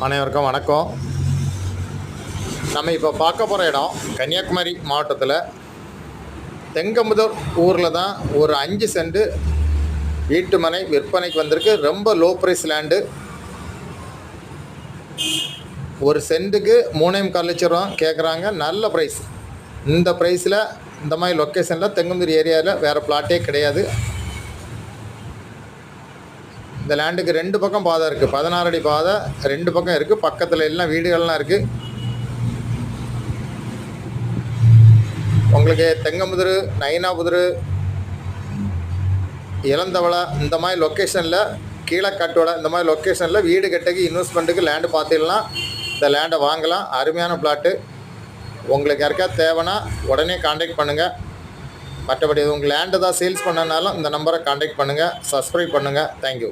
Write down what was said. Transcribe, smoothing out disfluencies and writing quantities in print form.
அனைவருக்கும் வணக்கம். நம்ம இப்போ பார்க்க போகிற இடம் கன்னியாகுமரி மாவட்டத்தில் தெங்கம்புதூர் ஊரில் தான் ஒரு 5 சென்ட் வீட்டு மனை விற்பனைக்கு வந்திருக்கு. ரொம்ப லோ ப்ரைஸ் லேண்டு. ஒரு சென்ட்டுக்கு 3.25 லட்சம் ரூபா கேட்குறாங்க. நல்ல ப்ரைஸ். இந்த ப்ரைஸில் இந்த மாதிரி லொக்கேஷனில் தெங்கம்புதூர் ஏரியாவில் வேறு பிளாட்டே கிடையாது. இந்த லேண்டுக்கு 2 பக்கம் பாதை இருக்குது. 16 அடி பாதை 2 பக்கம் இருக்குது. பக்கத்தில் எல்லாம் வீடுகள்லாம் இருக்குது. உங்களுக்கு தெங்கம்புதூர், நயினாபுதூர், இளந்தவளை இந்த மாதிரி லொக்கேஷனில், கீழக்காட்டோட இந்த மாதிரி லொக்கேஷனில் வீடு கட்டுக்கு இன்வெஸ்ட்மெண்ட்டுக்கு லேண்டு பார்த்துக்கலாம். இந்த லேண்டை வாங்கலாம். அருமையான பிளாட்டு. உங்களுக்கு யாருக்காவது தேவைன்னா உடனே காண்டாக்ட் பண்ணுங்கள். மற்றபடி உங்கள் லேண்டு தான் சேல்ஸ் பண்ணனாலும் இந்த நம்பரை காண்டாக்ட் பண்ணுங்கள். சப்ஸ்கிரைப் பண்ணுங்கள். தேங்க்யூ.